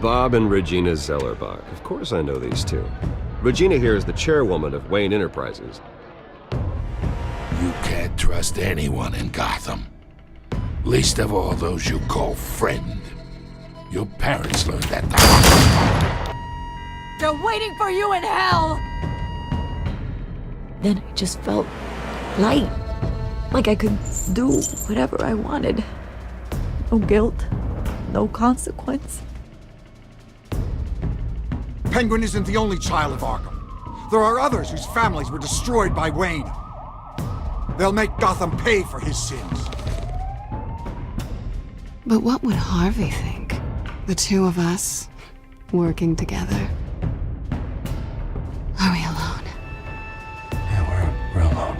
Bob and Regina Zellerbach. Of course I know these two. Regina here is the chairwoman of Wayne Enterprises. You can't trust anyone in Gotham. Least of all those you call friend. Your parents learned that the hard way. They're waiting for you in hell! Then I just felt light. Like I could do whatever I wanted. No guilt, no consequence. Penguin isn't the only child of Arkham. There are others whose families were destroyed by Wayne. They'll make Gotham pay for his sins. But what would Harvey think? The two of us, working together. Are we alone? Yeah, we're alone.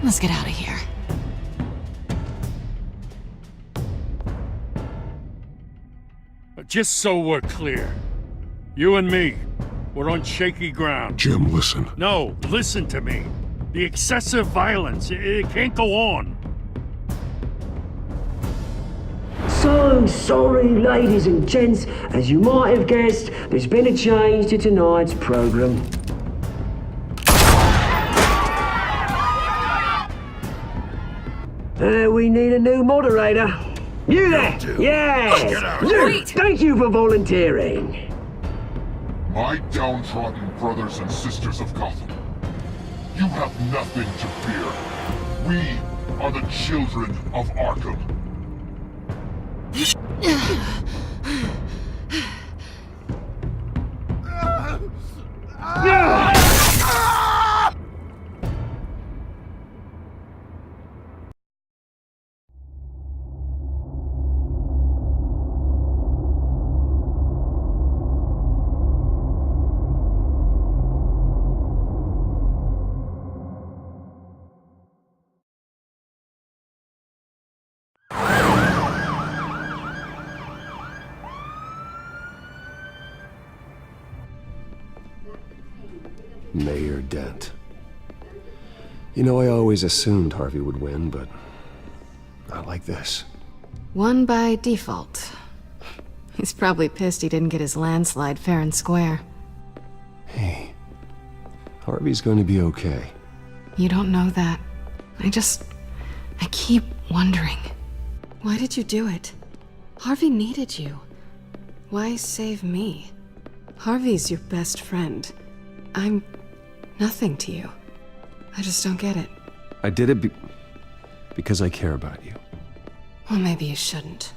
Let's get out of here. Just so we're clear, you and me, we're on shaky ground. Jim, listen. No, listen to me. The excessive violence, it can't go on. So sorry, ladies and gents. As you might have guessed, there's been a change to tonight's program. We need a new moderator. You there? Yes! Wait! Thank you for volunteering. My downtrodden brothers and sisters of Gotham, you have nothing to fear. We are the children of Arkham. Mayor Dent. You know, I always assumed Harvey would win, but not like this. Won by default. He's probably pissed he didn't get his landslide fair and square. Hey, Harvey's going to be okay. You don't know that. I keep wondering. Why did you do it? Harvey needed you. Why save me? Harvey's your best friend. I'm nothing to you. I just don't get it. I did it because I care about you. Well, maybe you shouldn't.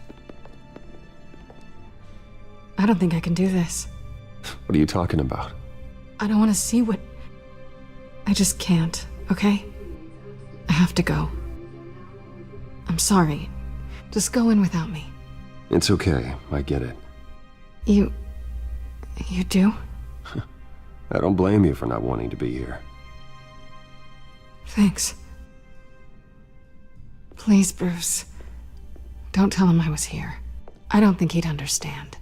I don't think I can do this. What are you talking about? I don't want to see what... I just can't, okay? I have to go. I'm sorry. Just go in without me. It's okay. I get it. You do? I don't blame you for not wanting to be here. Thanks. Please, Bruce. Don't tell him I was here. I don't think he'd understand.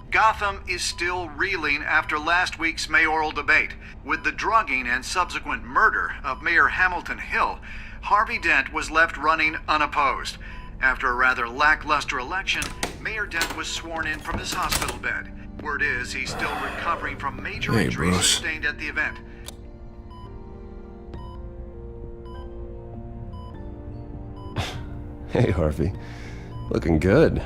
Gotham is still reeling after last week's mayoral debate. With the drugging and subsequent murder of Mayor Hamilton Hill, Harvey Dent was left running unopposed. After a rather lackluster election, Mayor Dent was sworn in from his hospital bed. Word is he's still recovering from major injuries sustained at the event. Hey, Harvey. Looking good.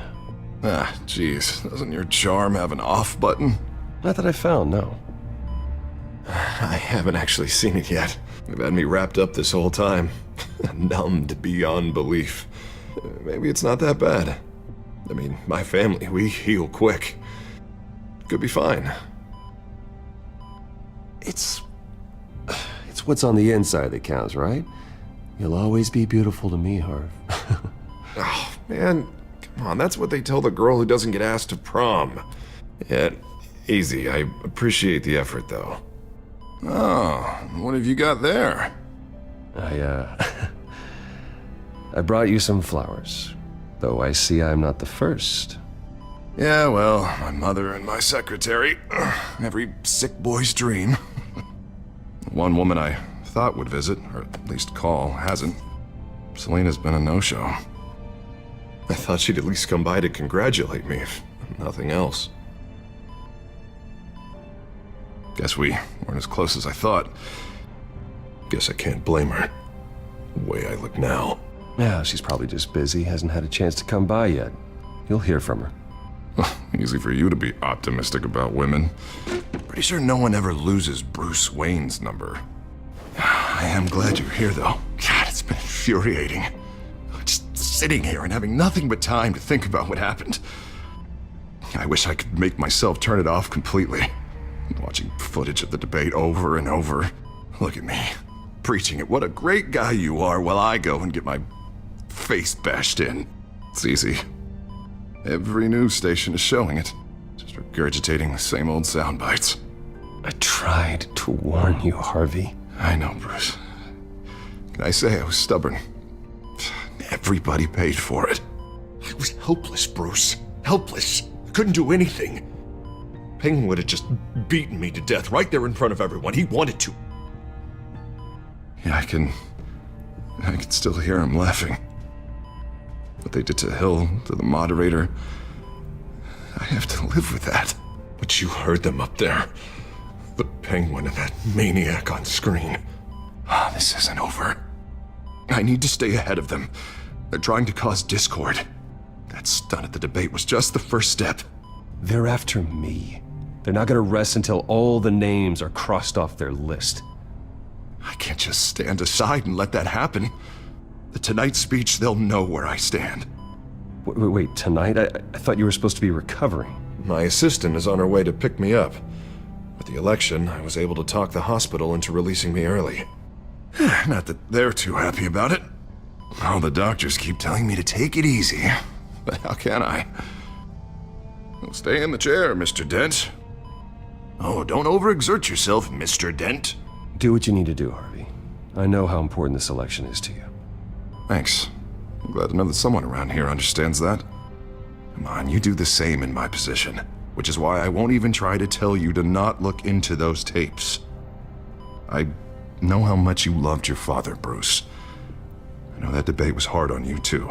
Ah, jeez. Doesn't your charm have an off button? Not that I found, no. I haven't actually seen it yet. You've had me wrapped up this whole time. Numbed beyond belief. Maybe it's not that bad. I mean, my family, we heal quick. Could be fine. It's what's on the inside that counts, right? You'll always be beautiful to me, Harv. Oh, man. Come on, that's what they tell the girl who doesn't get asked to prom. Yeah, easy. I appreciate the effort, though. Oh, what have you got there? I brought you some flowers. Though I see I'm not the first. Yeah, well, my mother and my secretary. Every sick boy's dream. One woman I thought would visit, or at least call, hasn't. Selena's been a no-show. I thought she'd at least come by to congratulate me, if nothing else. Guess we weren't as close as I thought. Guess I can't blame her. The way I look now. Yeah, she's probably just busy, hasn't had a chance to come by yet. You'll hear from her. Easy for you to be optimistic about women. Pretty sure no one ever loses Bruce Wayne's number. I am glad you're here, though. God, it's been infuriating. Just sitting here and having nothing but time to think about what happened. I wish I could make myself turn it off completely. Watching footage of the debate over and over. Look at me, preaching it. What a great guy you are, while I go and get my face bashed in. It's easy. Every news station is showing it. Just regurgitating the same old sound bites. I tried to warn you, Harvey. I know, Bruce. Can I say I was stubborn? Everybody paid for it. I was helpless, Bruce. Helpless. I couldn't do anything. Penguin would have just beaten me to death right there in front of everyone. He wanted to. Yeah, I can still hear him laughing. What they did to Hill, to the moderator, I have to live with that. But you heard them up there. The Penguin and that maniac on screen. This isn't over. I need to stay ahead of them. They're trying to cause discord. That stunt at the debate was just the first step. They're after me. They're not gonna rest until all the names are crossed off their list. I can't just stand aside and let that happen. The Tonight speech, they'll know where I stand. Wait, tonight? I thought you were supposed to be recovering. My assistant is on her way to pick me up. With the election, I was able to talk the hospital into releasing me early. Not that they're too happy about it. All the doctors keep telling me to take it easy. But how can I? Well, stay in the chair, Mr. Dent. Oh, don't overexert yourself, Mr. Dent. Do what you need to do, Harvey. I know how important this election is to you. Thanks. I'm glad to know that someone around here understands that. Come on, you do the same in my position. Which is why I won't even try to tell you to not look into those tapes. I know how much you loved your father, Bruce. I know that debate was hard on you, too.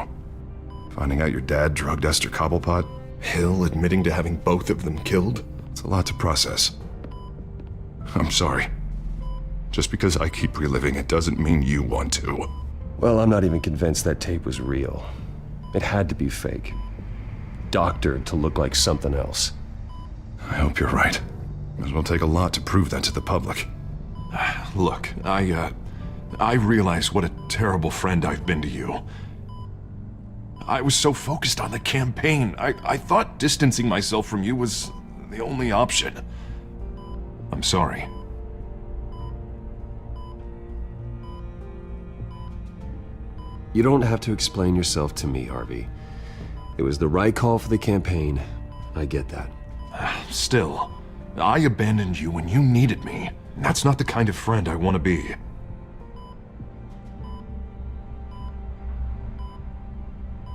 Finding out your dad drugged Esther Cobblepot, Hill admitting to having both of them killed, it's a lot to process. I'm sorry. Just because I keep reliving it doesn't mean you want to. Well, I'm not even convinced that tape was real. It had to be fake. Doctored to look like something else. I hope you're right. It will take a lot to prove that to the public. Look, I realize what a terrible friend I've been to you. I was so focused on the campaign. I thought distancing myself from you was the only option. I'm sorry. You don't have to explain yourself to me, Harvey. It was the right call for the campaign. I get that. Still, I abandoned you when you needed me. That's not the kind of friend I want to be.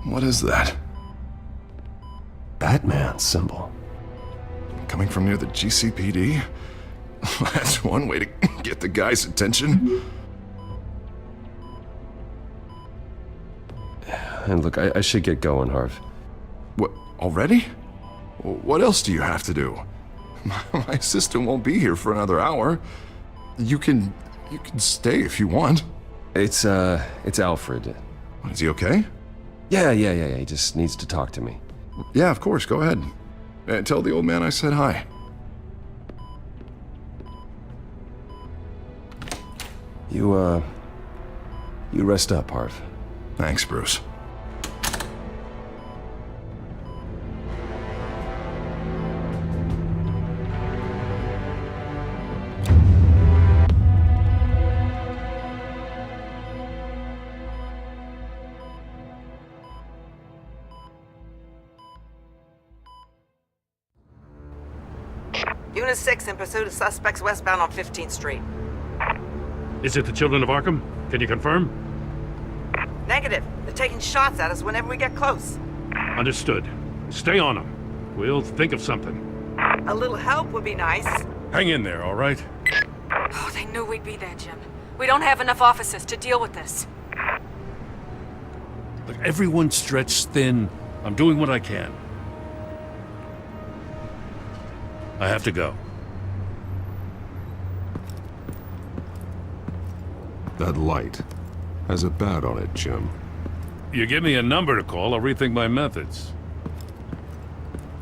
What is that? Batman's symbol. Coming from near the GCPD? That's one way to get the guy's attention. And look, I should get going, Harv. What, already? What else do you have to do? My assistant won't be here for another hour. You can stay if you want. It's Alfred. Is he okay? Yeah, he just needs to talk to me. Yeah, of course, go ahead. Tell the old man I said hi. You rest up, Harv. Thanks, Bruce. Unit 6 in pursuit of suspects westbound on 15th Street. Is it the children of Arkham? Can you confirm? Negative. They're taking shots at us whenever we get close. Understood. Stay on them. We'll think of something. A little help would be nice. Hang in there, all right? Oh, they knew we'd be there, Jim. We don't have enough officers to deal with this. Look, everyone's stretched thin. I'm doing what I can. I have to go. That light has a bat on it, Jim. You give me a number to call, I'll rethink my methods.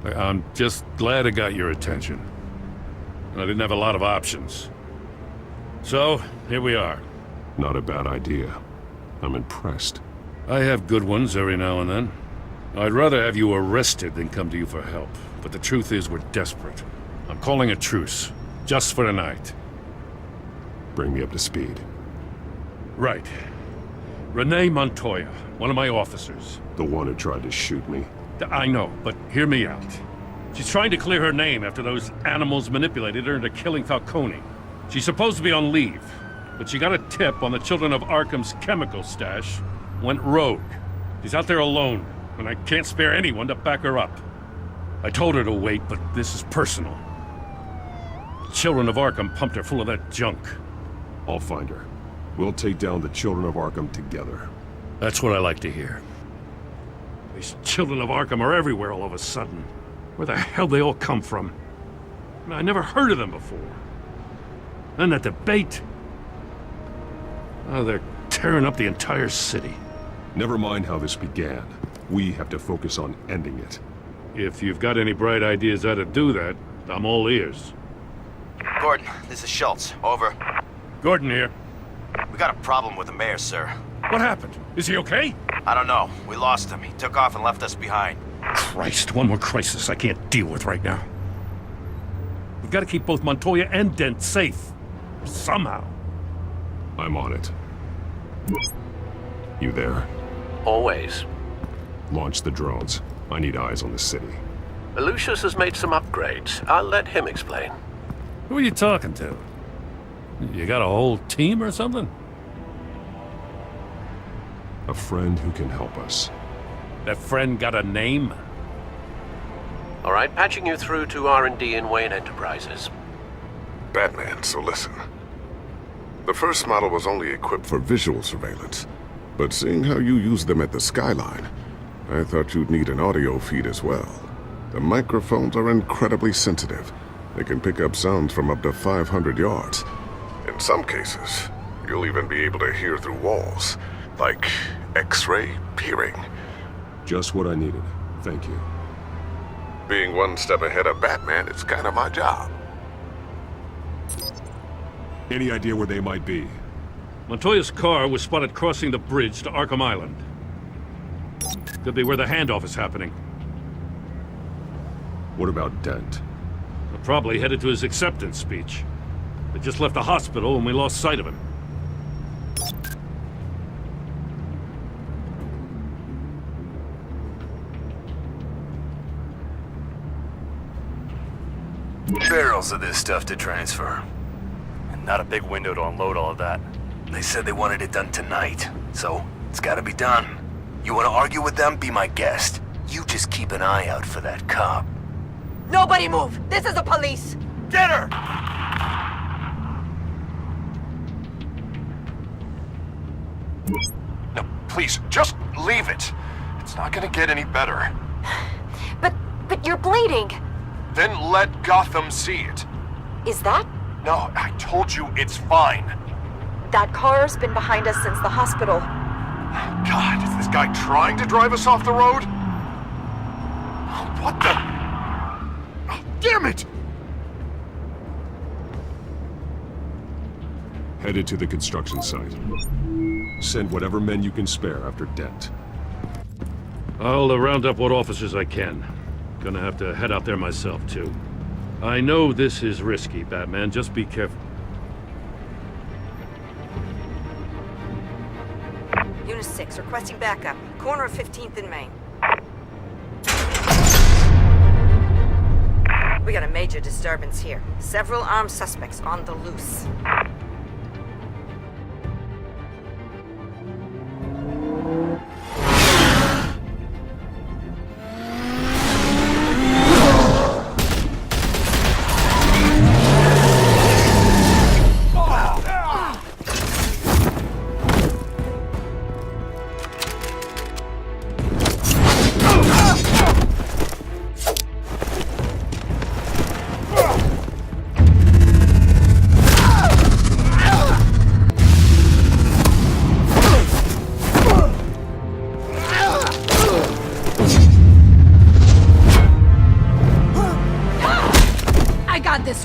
I'm just glad I got your attention. I didn't have a lot of options. So, here we are. Not a bad idea. I'm impressed. I have good ones every now and then. I'd rather have you arrested than come to you for help. But the truth is, we're desperate. I'm calling a truce. Just for tonight. Bring me up to speed. Right. Renee Montoya, one of my officers. The one who tried to shoot me. I know, but hear me out. She's trying to clear her name after those animals manipulated her into killing Falcone. She's supposed to be on leave, but she got a tip on the Children of Arkham's chemical stash, went rogue. She's out there alone, and I can't spare anyone to back her up. I told her to wait, but this is personal. The Children of Arkham pumped her full of that junk. I'll find her. We'll take down the Children of Arkham together. That's what I like to hear. These Children of Arkham are everywhere all of a sudden. Where the hell they all come from? I never heard of them before. And that debate. Oh, they're tearing up the entire city. Never mind how this began. We have to focus on ending it. If you've got any bright ideas how to do that, I'm all ears. Gordon, this is Schultz. Over. Gordon here. We got a problem with the mayor, sir. What happened? Is he okay? I don't know. We lost him. He took off and left us behind. Christ, one more crisis I can't deal with right now. We've got to keep both Montoya and Dent safe. Somehow. I'm on it. You there? Always. Launch the drones. I need eyes on the city. Lucius has made some upgrades. I'll let him explain. Who are you talking to? You got a whole team or something? A friend who can help us. That friend got a name? All right, patching you through to R&D in Wayne Enterprises. Batman, so listen. The first model was only equipped for visual surveillance, but seeing how you use them at the skyline, I thought you'd need an audio feed as well. The microphones are incredibly sensitive. They can pick up sounds from up to 500 yards. In some cases, you'll even be able to hear through walls, like X-ray peering. Just what I needed. Thank you. Being one step ahead of Batman, it's kind of my job. Any idea where they might be? Montoya's car was spotted crossing the bridge to Arkham Island. Could be where the handoff is happening. What about Dent? Probably headed to his acceptance speech. They just left the hospital and we lost sight of him. Barrels of this stuff to transfer. And not a big window to unload all of that. They said they wanted it done tonight, so it's gotta be done. You wanna argue with them? Be my guest. You just keep an eye out for that cop. Nobody move! This is the police! Get her! No, please, just leave it. It's not gonna get any better. But you're bleeding! Then let Gotham see it. Is that? No, I told you it's fine. That car's been behind us since the hospital. God, is this guy trying to drive us off the road? What the? Oh, damn it! Headed to the construction site. Send whatever men you can spare after Dent. I'll round up what officers I can. Gonna have to head out there myself, too. I know this is risky, Batman. Just be careful. Unit 6, requesting backup. Corner of 15th and Main. We got a major disturbance here. Several armed suspects on the loose.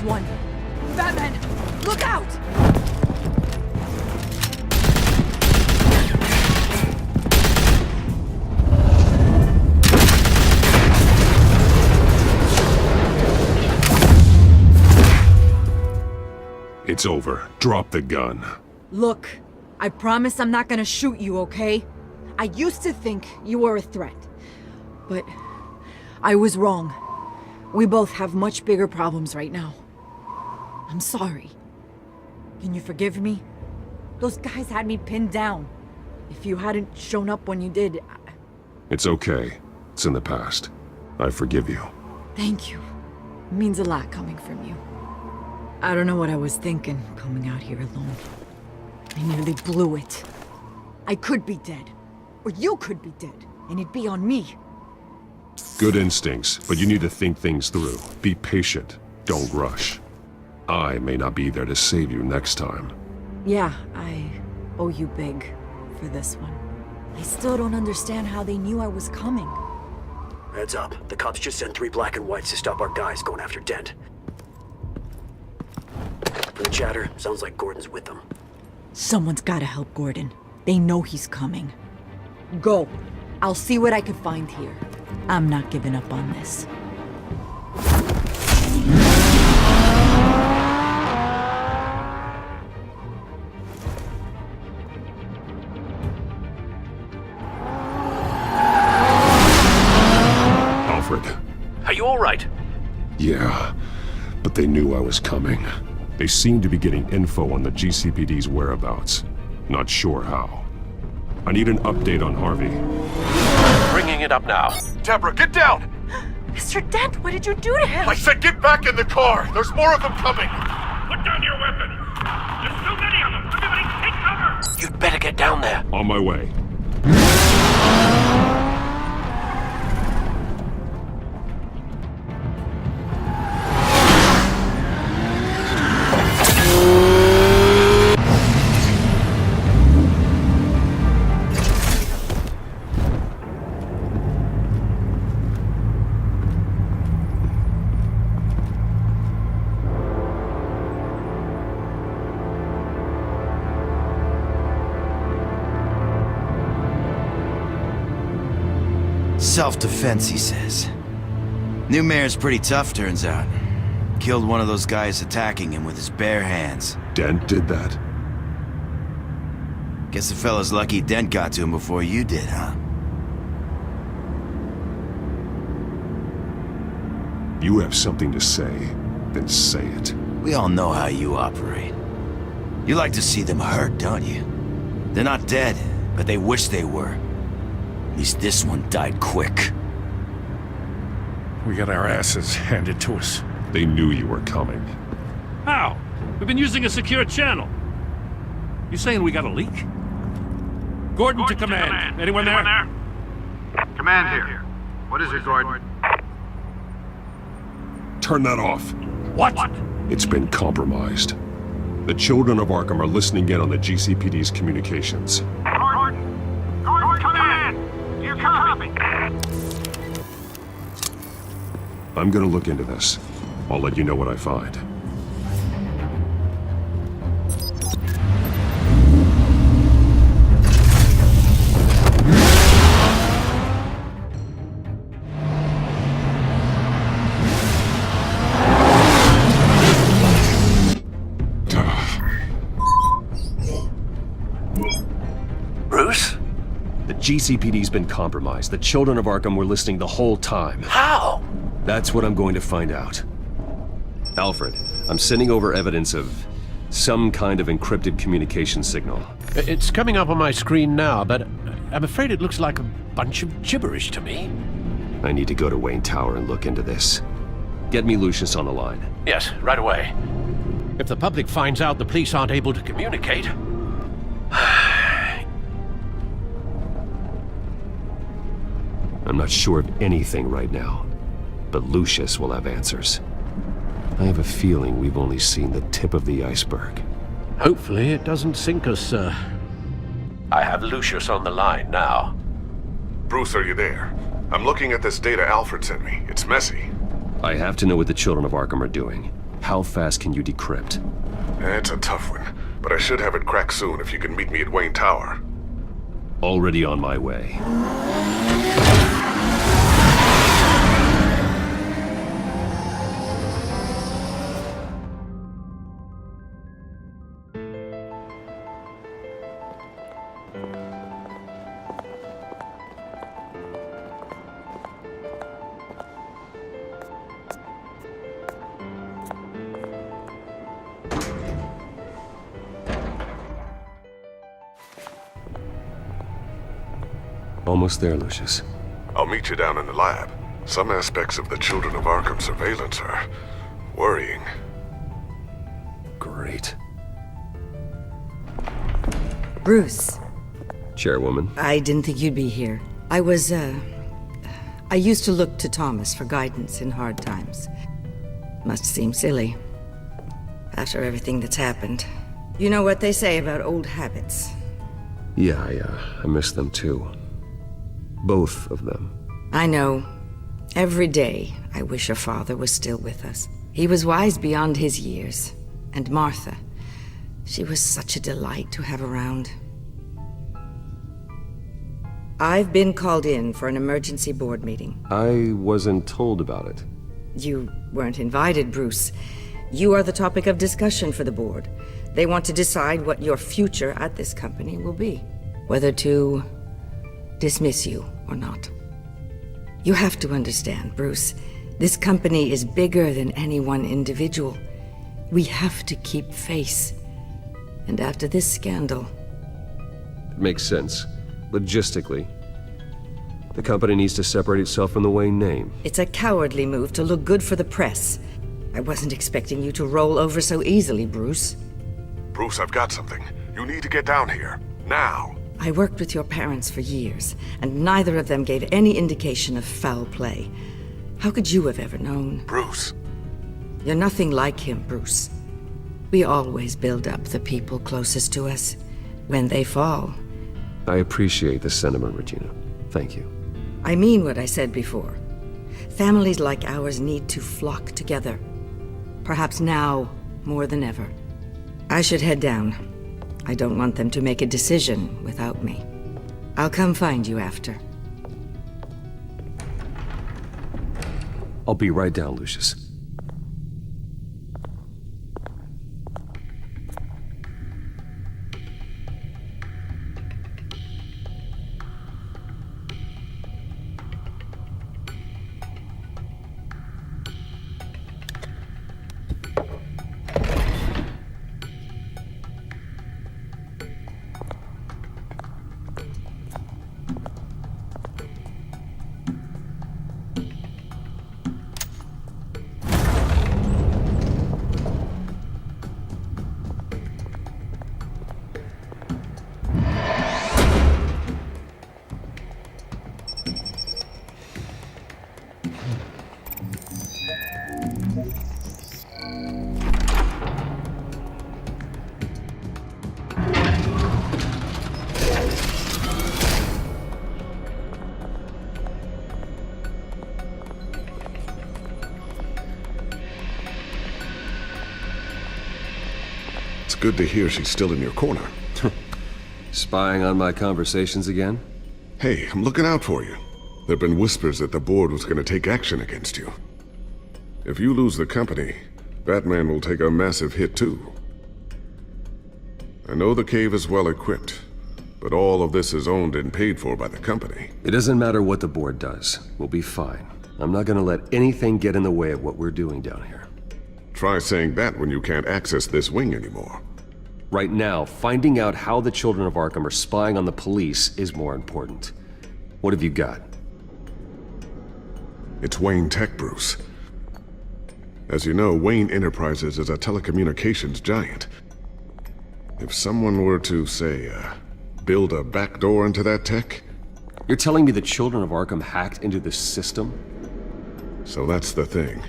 one. Batman, look out! It's over. Drop the gun. Look, I promise I'm not gonna shoot you, okay? I used to think you were a threat, but I was wrong. We both have much bigger problems right now. I'm sorry. Can you forgive me? Those guys had me pinned down. If you hadn't shown up when you did, It's okay. It's in the past. I forgive you. Thank you. It means a lot coming from you. I don't know what I was thinking, coming out here alone. I nearly blew it. I could be dead. Or you could be dead, and it'd be on me. Good instincts, but you need to think things through. Be patient. Don't rush. I may not be there to save you next time. Yeah, I owe you big for this one. I still don't understand how they knew I was coming. Heads up. The cops just sent 3 black and whites to stop our guys going after Dent. From the chatter, sounds like Gordon's with them. Someone's gotta help Gordon. They know he's coming. Go. I'll see what I can find here. I'm not giving up on this. Alfred. Are you all right? Yeah, but they knew I was coming. They seem to be getting info on the GCPD's whereabouts. Not sure how. I need an update on Harvey. Bringing it up now. Deborah, get down! Mr. Dent, what did you do to him? I said get back in the car! There's more of them coming! Put down your weapon! There's too many of them! Everybody take cover! You'd better get down there. On my way. Self-defense, he says. New mayor's pretty tough, turns out. Killed one of those guys attacking him with his bare hands. Dent did that? Guess the fella's lucky Dent got to him before you did, huh? You have something to say, then say it. We all know how you operate. You like to see them hurt, don't you? They're not dead, but they wish they were. At least this one died quick. We got our asses handed to us. They knew you were coming. How? We've been using a secure channel. You saying we got a leak? Gordon to command. Anyone there? Command here. What is it, Gordon? Turn that off. What? It's been compromised. The children of Arkham are listening in on the GCPD's communications. Gordon, command! You copy? I'm gonna look into this. I'll let you know what I find. Bruce? The GCPD's been compromised. The children of Arkham were listening the whole time. How? That's what I'm going to find out. Alfred, I'm sending over evidence of some kind of encrypted communication signal. It's coming up on my screen now, but I'm afraid it looks like a bunch of gibberish to me. I need to go to Wayne Tower and look into this. Get me Lucius on the line. Yes, right away. If the public finds out the police aren't able to communicate... I'm not sure of anything right now, but Lucius will have answers. I have a feeling we've only seen the tip of the iceberg. Hopefully it doesn't sink us, sir. I have Lucius on the line now. Bruce, are you there? I'm looking at this data Alfred sent me. It's messy. I have to know what the children of Arkham are doing. How fast can you decrypt? It's a tough one, but I should have it cracked soon if you can meet me at Wayne Tower. Already on my way. Almost there, Lucius. I'll meet you down in the lab. Some aspects of the Children of Arkham surveillance are worrying. Great. Bruce. Chairwoman. I didn't think you'd be here. I used to look to Thomas for guidance in hard times. Must seem silly. After everything that's happened. You know what they say about old habits. Yeah, I miss them too. Both of them. I know. Every day, I wish your father was still with us. He was wise beyond his years. And Martha, she was such a delight to have around. I've been called in for an emergency board meeting. I wasn't told about it. You weren't invited, Bruce. You are the topic of discussion for the board. They want to decide what your future at this company will be. Whether to dismiss you or not. You have to understand, Bruce. This company is bigger than any one individual. We have to keep face. And after this scandal... It makes sense. Logistically. The company needs to separate itself from the Wayne name. It's a cowardly move to look good for the press. I wasn't expecting you to roll over so easily, Bruce. Bruce, I've got something. You need to get down here. Now. I worked with your parents for years, and neither of them gave any indication of foul play. How could you have ever known? Bruce. You're nothing like him, Bruce. We always build up the people closest to us. When they fall... I appreciate the sentiment, Regina. Thank you. I mean what I said before. Families like ours need to flock together. Perhaps now, more than ever. I should head down. I don't want them to make a decision without me. I'll come find you after. I'll be right down, Lucius. It's good to hear she's still in your corner. Spying on my conversations again? Hey, I'm looking out for you. There've been whispers that the board was going to take action against you. If you lose the company, Batman will take a massive hit too. I know the cave is well equipped, but all of this is owned and paid for by the company. It doesn't matter what the board does. We'll be fine. I'm not gonna let anything get in the way of what we're doing down here. Try saying that when you can't access this wing anymore. Right now, finding out how the Children of Arkham are spying on the police is more important. What have you got? It's Wayne Tech, Bruce. As you know, Wayne Enterprises is a telecommunications giant. If someone were to, say, build a backdoor into that tech... You're telling me the Children of Arkham hacked into this system? So that's the thing.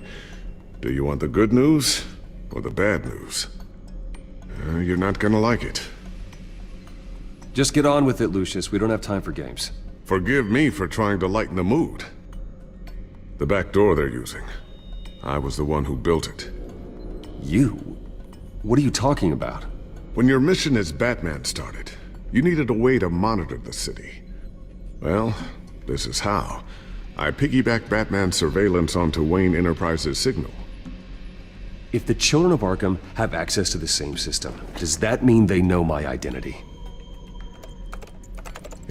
Do you want the good news or the bad news? You're not gonna like it. Just get on with it, Lucius. We don't have time for games. Forgive me for trying to lighten the mood. The back door they're using. I was the one who built it. You? What are you talking about? When your mission as Batman started, you needed a way to monitor the city. Well, this is how. I piggybacked Batman's surveillance onto Wayne Enterprises' signal. If the children of Arkham have access to the same system, does that mean they know my identity?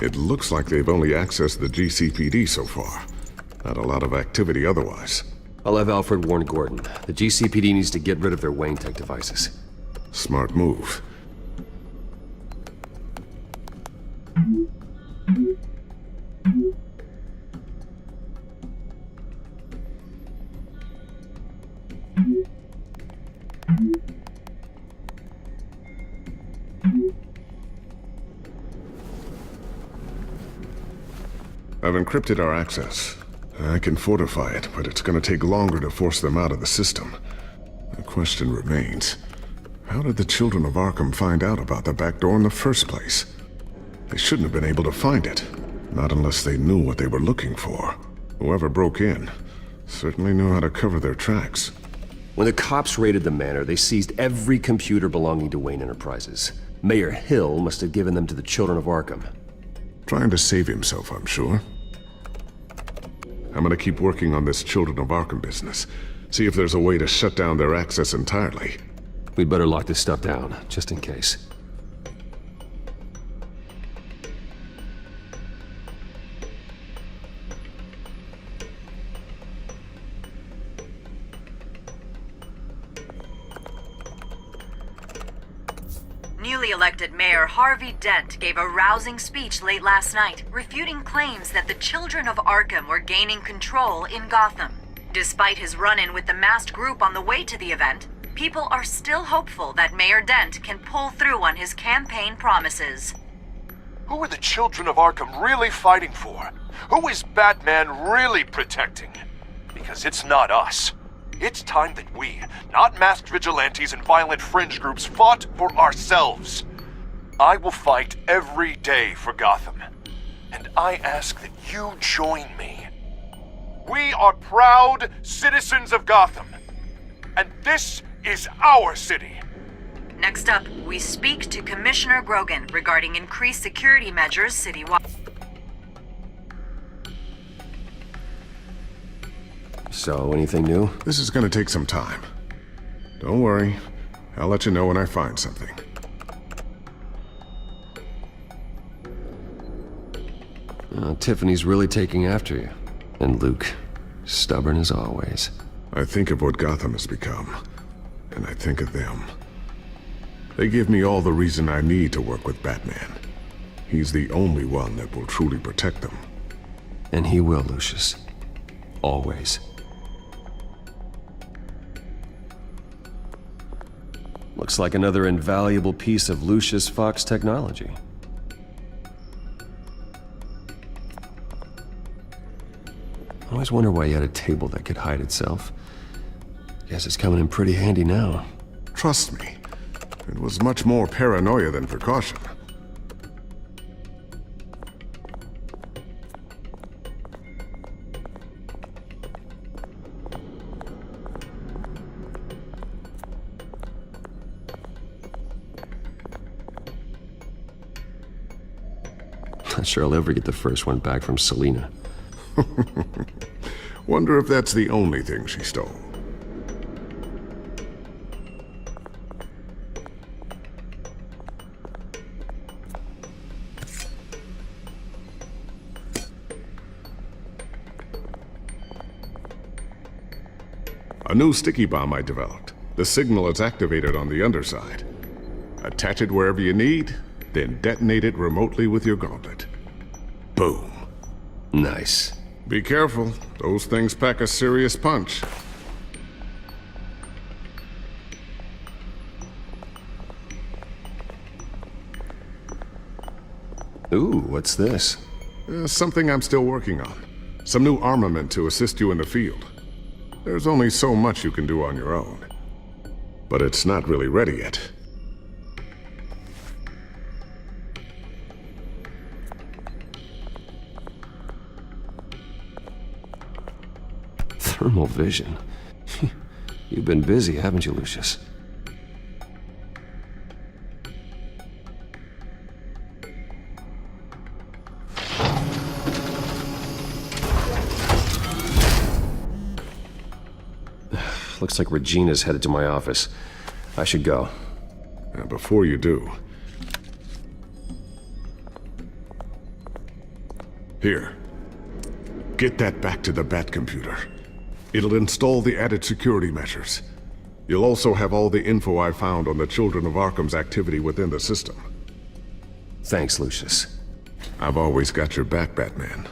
It looks like they've only accessed the GCPD so far. Not a lot of activity otherwise. I'll have Alfred warn Gordon. The GCPD needs to get rid of their Wayne Tech devices. Smart move. I've encrypted our access. I can fortify it, but it's gonna take longer to force them out of the system. The question remains, how did the children of Arkham find out about the back door in the first place? They shouldn't have been able to find it, not unless they knew what they were looking for. Whoever broke in certainly knew how to cover their tracks. When the cops raided the manor, they seized every computer belonging to Wayne Enterprises. Mayor Hill must have given them to the children of Arkham. Trying to save himself, I'm sure. I'm gonna keep working on this Children of Arkham business. See if there's a way to shut down their access entirely. We'd better lock this stuff down, just in case. Newly elected Mayor Harvey Dent gave a rousing speech late last night, refuting claims that the children of Arkham were gaining control in Gotham. Despite his run-in with the masked group on the way to the event, people are still hopeful that Mayor Dent can pull through on his campaign promises. Who are the children of Arkham really fighting for? Who is Batman really protecting? Because it's not us. It's time that we, not masked vigilantes and violent fringe groups, fought for ourselves. I will fight every day for Gotham. And I ask that you join me. We are proud citizens of Gotham. And this is our city. Next up, we speak to Commissioner Grogan regarding increased security measures citywide. So, anything new? This is gonna take some time. Don't worry. I'll let you know when I find something. Tiffany's really taking after you. And Luke, stubborn as always. I think of what Gotham has become, and I think of them. They give me all the reason I need to work with Batman. He's the only one that will truly protect them. And he will, Lucius. Always. Looks like another invaluable piece of Lucius Fox technology. I always wonder why you had a table that could hide itself. Guess it's coming in pretty handy now. Trust me, it was much more paranoia than precaution. Not sure I'll ever get the first one back from Selina. Wonder if that's the only thing she stole. A new sticky bomb I developed. The signal is activated on the underside. Attach it wherever you need, then detonate it remotely with your gauntlet. Boom. Nice. Be careful. Those things pack a serious punch. Ooh, what's this? Something I'm still working on. Some new armament to assist you in the field. There's only so much you can do on your own. But it's not really ready yet. Thermal vision. You've been busy, haven't you, Lucius? Looks like Regina's headed to my office. I should go. And before you do... Here. Get that back to the Bat computer. It'll install the added security measures. You'll also have all the info I found on the Children of Arkham's activity within the system. Thanks, Lucius. I've always got your back, Batman.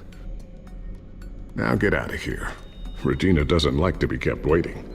Now get out of here. Regina doesn't like to be kept waiting.